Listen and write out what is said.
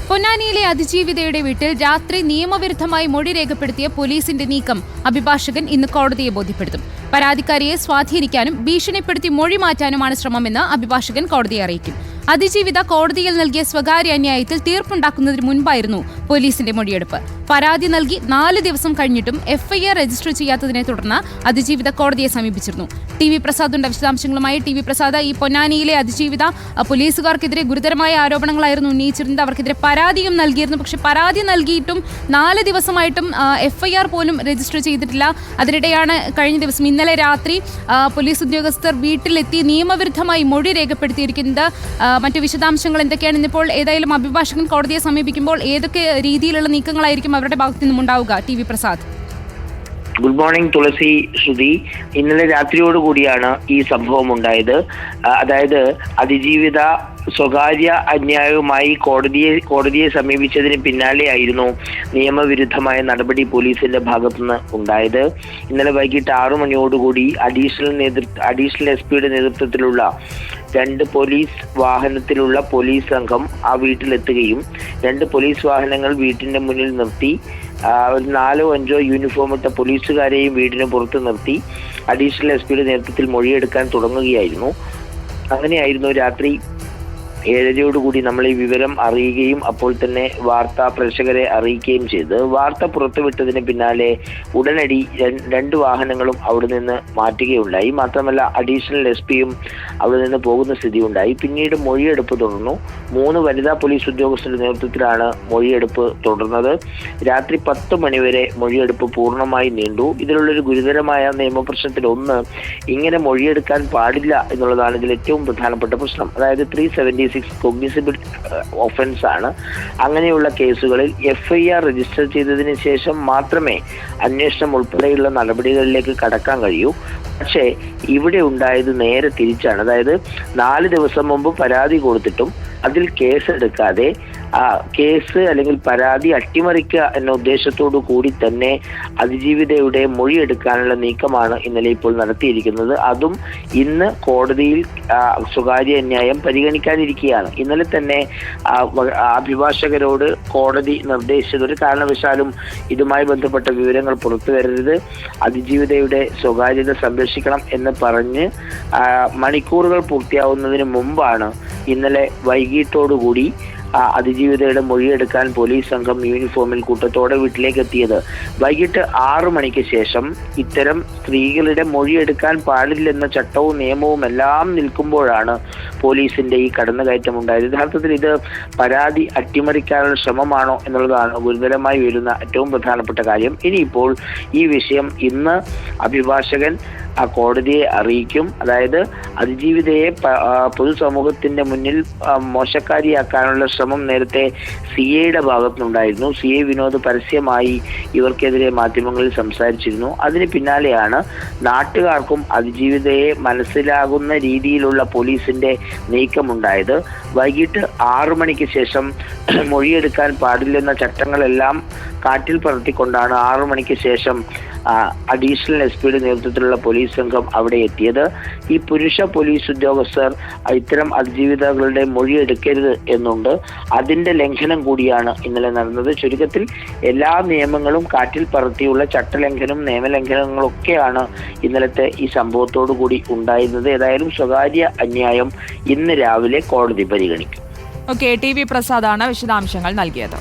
പൊന്നാനിയിലെ അതിജീവിതയുടെ വീട്ടിൽ രാത്രി നിയമവിരുദ്ധമായി മൊഴി രേഖപ്പെടുത്തിയ പോലീസിന്റെ നീക്കം അഭിഭാഷകൻ ഇന്ന് കോടതിയെ ബോധ്യപ്പെടുത്തും. പരാതിക്കാരിയെ സ്വാധീനിക്കാനും ഭീഷണിപ്പെടുത്തി മൊഴി മാറ്റാനുമാണ് ശ്രമമെന്ന് അഭിഭാഷകൻ കോടതിയെ അറിയിക്കും. അതിജീവിത കോടതിയിൽ നൽകിയ സ്വകാര്യ അന്യായത്തിൽ തീർപ്പുണ്ടാക്കുന്നതിന് മുൻപായിരുന്നു പോലീസിന്റെ മൊഴിയെടുപ്പ്. പരാതി നൽകി 4 ദിവസം കഴിഞ്ഞിട്ടും എഫ്ഐആർ രജിസ്റ്റർ ചെയ്യാത്തതിനെ തുടർന്ന് അതിജീവിത കോടതിയെ സമീപിച്ചിരുന്നു. TV പ്രസാദുണ്ട് വിശദാംശങ്ങളുമായി. TV പ്രസാദ്, ഈ പൊന്നാനിയിലെ അതിജീവിത പോലീസുകാർക്കെതിരെ ഗുരുതരമായ ആരോപണങ്ങളായിരുന്നു ഉന്നയിച്ചിരുന്നത്. അവർക്കെതിരെ പരാതിയും നൽകിയിരുന്നു. പക്ഷെ പരാതി നൽകിയിട്ടും 4 ദിവസമായിട്ടും എഫ്ഐആർ പോലും രജിസ്റ്റർ ചെയ്തിട്ടില്ല. അതിനിടെയാണ് കഴിഞ്ഞ ദിവസം ഇന്നലെ രാത്രി പോലീസ് ഉദ്യോഗസ്ഥർ വീട്ടിലെത്തി നിയമവിരുദ്ധമായി മൊഴി രേഖപ്പെടുത്തിയിരിക്കുന്നത്. മറ്റു വിശദാംശങ്ങൾ എന്തൊക്കെയാണ്? ഇന്നിപ്പോൾ ഏതായാലും അഭിഭാഷകൻ കോടതിയെ സമീപിക്കുമ്പോൾ ഏതൊക്കെ രീതിയിലുള്ള നീക്കങ്ങളായിരിക്കും അവരുടെ ഭാഗത്തു നിന്നും ഉണ്ടാവുക? TV പ്രസാദ്. ഗുഡ് മോർണിംഗ് തുളസി, ശ്രുതി. ഇന്നലെ രാത്രിയോടുകൂടിയാണ് ഈ സംഭവം ഉണ്ടായത്. അതായത് അതിജീവിത സ്വകാര്യ അന്യായവുമായി കോടതിയെ സമീപിച്ചതിന് പിന്നാലെയായിരുന്നു നിയമവിരുദ്ധമായ നടപടി പോലീസിന്റെ ഭാഗത്തുനിന്ന് ഉണ്ടായത്. ഇന്നലെ വൈകിട്ട് 6 മണിയോടുകൂടി അഡീഷണൽ SP നേതൃത്വത്തിലുള്ള 2 പോലീസ് വാഹനത്തിലുള്ള പോലീസ് സംഘം ആ വീട്ടിലെത്തുകയും 2 പോലീസ് വാഹനങ്ങൾ വീട്ടിന്റെ മുന്നിൽ നിർത്തി 4-5 യൂണിഫോം ഇട്ട പോലീസുകാരെയും വീടിന് പുറത്ത് നിർത്തി അഡീഷണൽ SP നേതൃത്വത്തിൽ മൊഴിയെടുക്കാൻ തുടങ്ങുകയായിരുന്നു. അങ്ങനെയായിരുന്നു രാത്രി 7:30 നമ്മൾ ഈ വിവരം അറിയുകയും അപ്പോൾ തന്നെ വാർത്താ പ്രേക്ഷകരെ അറിയിക്കുകയും ചെയ്ത് വാർത്ത പുറത്തുവിട്ടതിന് പിന്നാലെ ഉടനടി 2 വാഹനങ്ങളും അവിടെ നിന്ന് മാറ്റുകയുണ്ടായി. മാത്രമല്ല അഡീഷണൽ SP അവിടെ നിന്ന് പോകുന്ന സ്ഥിതി ഉണ്ടായി. പിന്നീട് മൊഴിയെടുപ്പ് തുടർന്നു. 3 വനിതാ പോലീസ് ഉദ്യോഗസ്ഥരുടെ നേതൃത്വത്തിലാണ് മൊഴിയെടുപ്പ് തുടർന്നത്. രാത്രി 10 മണിവരെ മൊഴിയെടുപ്പ് പൂർണ്ണമായി നീണ്ടു. ഇതിലുള്ളൊരു ഗുരുതരമായ നിയമപ്രശ്നത്തിൽ ഒന്ന്, ഇങ്ങനെ മൊഴിയെടുക്കാൻ പാടില്ല എന്നുള്ളതാണ് ഇതിൽ ഏറ്റവും പ്രധാനപ്പെട്ട പ്രശ്നം. അതായത് 376 കോഗ്നിസിബിൾ ഒഫൻസ് ആണ്. അങ്ങനെയുള്ള കേസുകളിൽ FIR രജിസ്റ്റർ ചെയ്തതിന് ശേഷം മാത്രമേ അന്വേഷണം ഉൾപ്പെടെയുള്ള നടപടികളിലേക്ക് കടക്കാൻ കഴിയൂ. പക്ഷേ ഇവിടെ ഉണ്ടായത് നേരെ തിരിച്ചാണ്. അതായത് 4 ദിവസം മുമ്പ് പരാതി കൊടുത്തിട്ടും അതിൽ കേസെടുക്കാതെ കേസ് അല്ലെങ്കിൽ പരാതി അട്ടിമറിക്കുക എന്ന ഉദ്ദേശത്തോടു കൂടി തന്നെ അതിജീവിതയുടെ മൊഴിയെടുക്കാനുള്ള നീക്കമാണ് ഇന്നലെ ഇപ്പോൾ നടത്തിയിരിക്കുന്നത്. അതും ഇന്ന് കോടതിയിൽ സ്വകാര്യ അന്യായം പരിഗണിക്കാനിരിക്കുകയാണ്. ഇന്നലെ തന്നെ അഭിഭാഷകരോട് കോടതി നിർദ്ദേശിച്ചത് ഒരു കാരണവശാലും ഇതുമായി ബന്ധപ്പെട്ട വിവരങ്ങൾ പുറത്തു വരരുത്, അതിജീവിതയുടെ സ്വകാര്യത സംരക്ഷിക്കണം എന്ന് പറഞ്ഞ് മണിക്കൂറുകൾ പൂർത്തിയാവുന്നതിന് മുമ്പാണ് ഇന്നലെ വൈകിട്ടോടുകൂടി അതിജീവിതയുടെ മൊഴിയെടുക്കാൻ പോലീസ് സംഘം യൂണിഫോമിൽ കൂട്ടത്തോടെ വീട്ടിലേക്ക് എത്തിയത്. വൈകിട്ട് 6 മണിക്ക് ശേഷം ഇത്തരം സ്ത്രീകളുടെ മൊഴിയെടുക്കാൻ പാടില്ലെന്ന ചട്ടവും നിയമവും എല്ലാം നിൽക്കുമ്പോഴാണ് പോലീസിന്റെ ഈ കടന്നുകയറ്റം ഉണ്ടായത്. യഥാർത്ഥത്തിൽ ഇത് പരാതി അട്ടിമറിക്കാനുള്ള ശ്രമമാണോ എന്നുള്ളതാണ് ഗുരുതരമായി വരുന്ന ഏറ്റവും പ്രധാനപ്പെട്ട കാര്യം. ഇനിയിപ്പോൾ ഈ വിഷയം ഇന്ന് അഭിഭാഷകൻ കോടതിയെ അറിയിക്കും. അതായത് അതിജീവിതയെ പൊതുസമൂഹത്തിന്റെ മുന്നിൽ മോശക്കാരിയാക്കാനുള്ള ശ്രമം നേരത്തെ CAയുടെ ഭാഗത്തുനിന്നുണ്ടായിരുന്നു. CA വിനോദ് പരസ്യമായി ഇവർക്കെതിരെ മാധ്യമങ്ങളിൽ സംസാരിച്ചിരുന്നു. അതിന് പിന്നാലെയാണ് നാട്ടുകാർക്കും അതിജീവിതയെ മനസ്സിലാകുന്ന രീതിയിലുള്ള പോലീസിന്റെ നീക്കമുണ്ടായത്. വൈകിട്ട് 6 മണിക്ക് ശേഷം മൊഴിയെടുക്കാൻ പാടില്ലെന്ന ചട്ടങ്ങളെല്ലാം കാറ്റിൽ പറത്തിക്കൊണ്ടാണ് 6 മണിക്ക് ശേഷം അഡീഷണൽ SP നേതൃത്വത്തിലുള്ള പോലീസ് സംഘം അവിടെ എത്തിയത്. ഈ പുരുഷ പോലീസ് ഉദ്യോഗസ്ഥർ ഇത്തരം അതിജീവിതകളുടെ മൊഴിയെടുക്കരുത് എന്നുണ്ട്. അതിന്റെ ലംഘനം കൂടിയാണ് ഇന്നലെ നടന്നത്. ചുരുക്കത്തിൽ എല്ലാ നിയമങ്ങളും കാറ്റിൽ പറത്തിയുള്ള ചട്ടലംഘനവും നിയമലംഘനങ്ങളൊക്കെയാണ് ഇന്നലത്തെ ഈ സംഭവത്തോടു കൂടി ഉണ്ടായിരുന്നത്. ഏതായാലും സ്വകാര്യ അന്യായം ഇന്ന് രാവിലെ കോടതി പരിഗണിക്കും. TV പ്രസാദാണ് വിശദാംശങ്ങൾ നൽകിയത്.